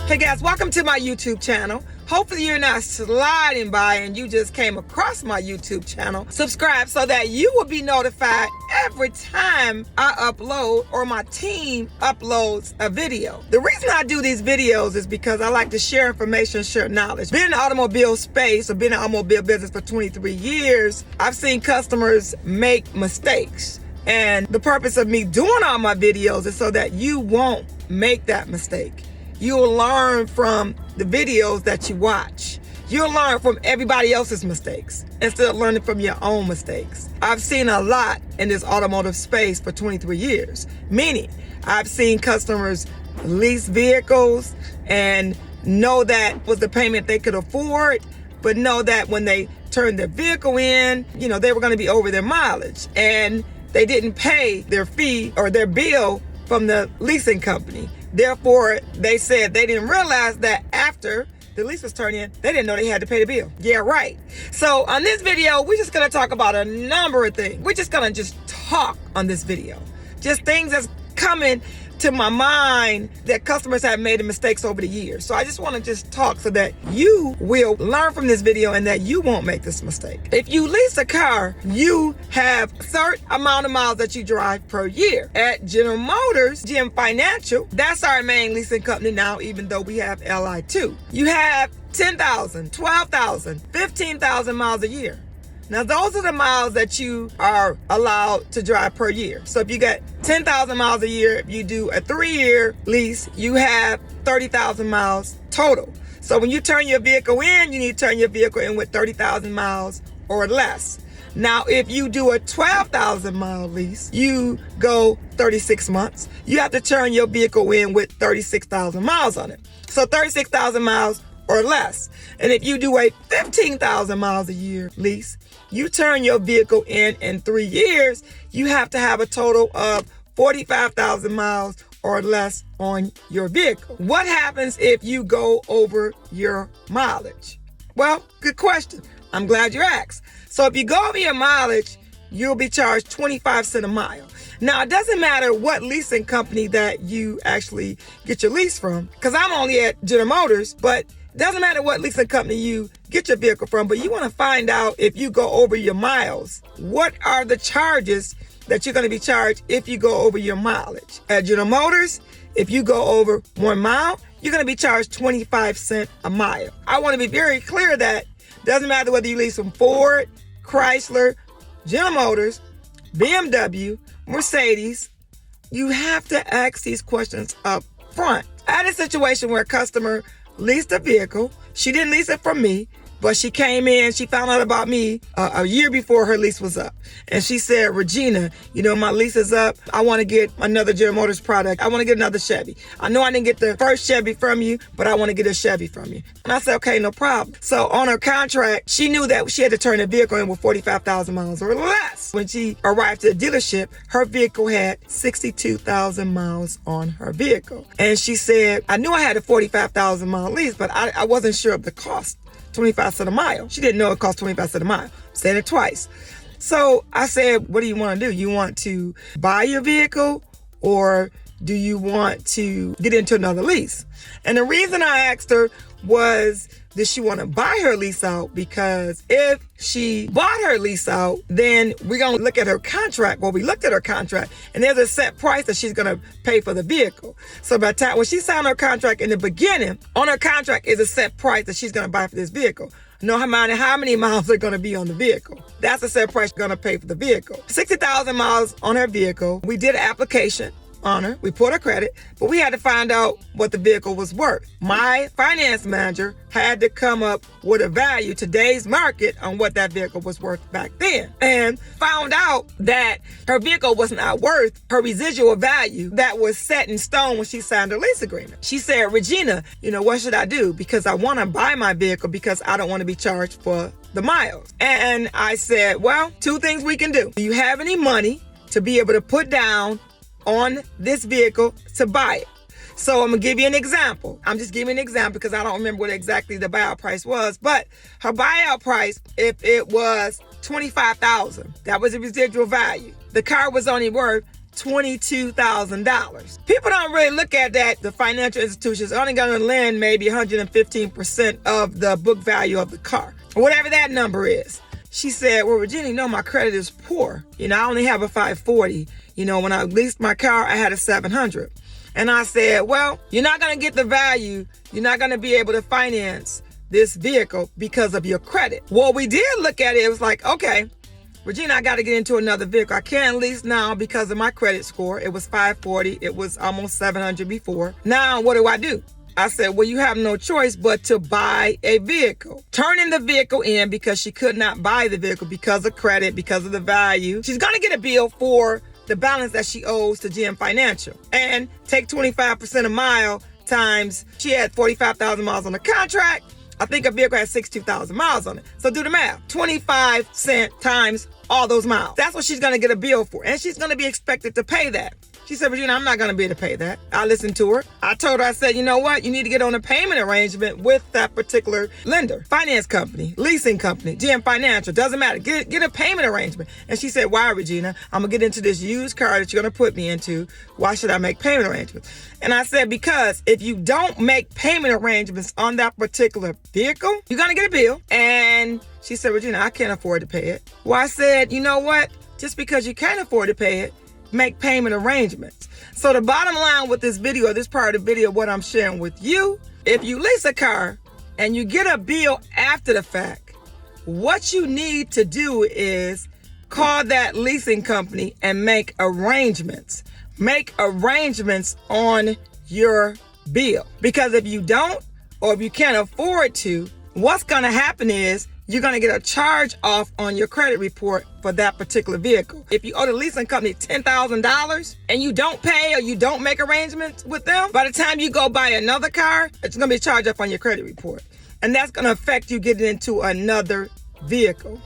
Hey guys, welcome to my YouTube channel. Hopefully you're not sliding by and you just came across my YouTube channel. Subscribe so that you will be notified every time I upload or my team uploads a video. The reason I do these videos is because I like to share information, share knowledge. Being in the automobile space or being in the automobile business for 23 years, I've seen customers make mistakes. And the purpose of me doing all my videos is so that you won't make that mistake. You'll learn from the videos that you watch. You'll learn from everybody else's mistakes instead of learning from your own mistakes. I've seen a lot in this automotive space for 23 years. Meaning, I've seen customers lease vehicles and know that was the payment they could afford, but know that when they turned their vehicle in, they were going to be over their mileage. And they didn't pay their fee or their bill from the leasing company. Therefore, they said they didn't realize that after the lease was turned in, they didn't know they had to pay the bill. Yeah, right. So on this video, we're just going to talk about a number of things. We're just going to talk on this video. Just things that's coming to my mind that customers have made mistakes over the years. So I just want to just talk so that you will learn from this video and that you won't make this mistake. If you lease a car, you have a certain amount of miles that you drive per year. At General Motors, GM Financial, that's our main leasing company now, even though we have LI too. You have 10,000, 12,000, 15,000 miles a year. Now, those are the miles that you are allowed to drive per year. So if you got 10,000 miles a year, if you do a 3-year lease, you have 30,000 miles total. So when you turn your vehicle in, you need to turn your vehicle in with 30,000 miles or less. Now, if you do a 12,000 mile lease, you go 36 months. You have to turn your vehicle in with 36,000 miles on it. So 36,000 miles or less. And if you do a 15,000 miles a year lease, you turn your vehicle in 3 years, you have to have a total of 45,000 miles or less on your vehicle. What happens if you go over your mileage? Well, good question. I'm glad you asked. So if you go over your mileage, you'll be charged 25 cents a mile. Now, it doesn't matter what leasing company that you actually get your lease from, because I'm only at General Motors, but it doesn't matter what leasing company you get your vehicle from, but you want to find out if you go over your miles. What are the charges that you're going to be charged if you go over your mileage? At General Motors, if you go over 1 mile, you're going to be charged 25 cents a mile. I want to be very clear that it doesn't matter whether you lease from Ford, Chrysler, General Motors, BMW, Mercedes, you have to ask these questions up front. I had a situation where a customer leased a vehicle. She didn't lease it from me, but she came in, she found out about me a year before her lease was up. And she said, Regina, my lease is up. I want to get another General Motors product. I want to get another Chevy. I know I didn't get the first Chevy from you, but I want to get a Chevy from you. And I said, okay, no problem. So on her contract, she knew that she had to turn the vehicle in with 45,000 miles or less. When she arrived at the dealership, her vehicle had 62,000 miles on her vehicle. And she said, I knew I had a 45,000 mile lease, but I wasn't sure of the cost. 25 cents a mile. She didn't know it cost 25 cents a mile. Said it twice. So I said, what do you want to do? You want to buy your vehicle or do you want to get into another lease? And the reason I asked her was, did she want to buy her lease out? Because if she bought her lease out, then we're going to look at her contract. Well, we looked at her contract and there's a set price that she's going to pay for the vehicle. So by the time when she signed her contract in the beginning, on her contract is a set price that she's going to buy for this vehicle. No matter how many miles are going to be on the vehicle. That's the set price she's going to pay for the vehicle. 60,000 miles on her vehicle. We did an application on her. We put her credit, but we had to find out what the vehicle was worth. My finance manager had to come up with a value, today's market, on what that vehicle was worth back then, and found out that her vehicle was not worth her residual value that was set in stone when she signed her lease agreement. She said, Regina, what should I do? Because I want to buy my vehicle because I don't want to be charged for the miles. And I said, well, 2 things we can do. Do you have any money to be able to put down on this vehicle to buy it? So I'm going to give you an example. I'm just giving an example because I don't remember what exactly the buyout price was. But her buyout price, if it was $25,000, that was the residual value. The car was only worth $22,000. People don't really look at that. The financial institutions are only going to lend maybe 115% of the book value of the car, whatever that number is. She said, well, Regina, you know, my credit is poor. You know, I only have a 540. You know, when I leased my car, I had a 700. And I said, well, you're not going to get the value. You're not going to be able to finance this vehicle because of your credit. Well, we did look at it. It was like, okay, Regina, I got to get into another vehicle. I can't lease now because of my credit score. It was 540. It was almost 700 before. Now, what do? I said, well, you have no choice but to buy a vehicle. Turning the vehicle in because she could not buy the vehicle because of credit, because of the value. She's going to get a bill for the balance that she owes to GM Financial. And take 25% a mile times, she had 45,000 miles on the contract. I think a vehicle has 62,000 miles on it. So do the math. 25 cents times all those miles. That's what she's going to get a bill for. And she's going to be expected to pay that. She said, Regina, I'm not going to be able to pay that. I listened to her. I told her, I said, you know what? You need to get on a payment arrangement with that particular lender, finance company, leasing company, GM Financial. Doesn't matter. Get a payment arrangement. And she said, why, Regina? I'm going to get into this used car that you're going to put me into. Why should I make payment arrangements? And I said, because if you don't make payment arrangements on that particular vehicle, you're going to get a bill. And she said, Regina, I can't afford to pay it. Well, I said, you know what? Just because you can't afford to pay it, make payment arrangements. So the bottom line with this video, this part of the video, what I'm sharing with you, if you lease a car and you get a bill after the fact, what you need to do is call that leasing company and make arrangements. Make arrangements on your bill. Because if you don't, or if you can't afford to, what's going to happen is you're going to get a charge off on your credit report for that particular vehicle. If you owe the leasing company $10,000 and you don't pay or you don't make arrangements with them, by the time you go buy another car, it's going to be charged off on your credit report. And that's going to affect you getting into another vehicle.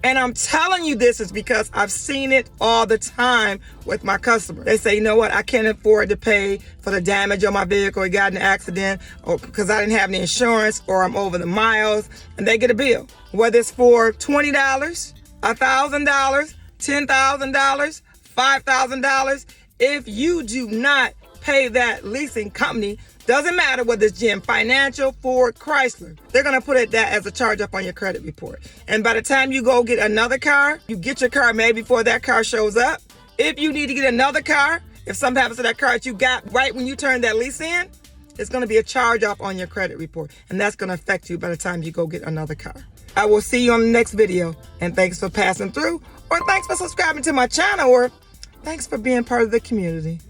And I'm telling you this is because I've seen it all the time with my customers. They say, you know what, I can't afford to pay for the damage on my vehicle. It got in an accident, or because I didn't have any insurance, or I'm over the miles, and they get a bill. Whether it's for $20, $1,000, $10,000, $5,000, if you do not pay that leasing company, doesn't matter whether it's GM Financial, Ford, Chrysler, they're going to put that as a charge up on your credit report. And by the time you go get another car, you get your car maybe before that car shows up. If you need to get another car, if something happens to that car that you got right when you turn that lease in, it's going to be a charge off on your credit report. And that's going to affect you by the time you go get another car. I will see you on the next video. And thanks for passing through, or thanks for subscribing to my channel, or thanks for being part of the community.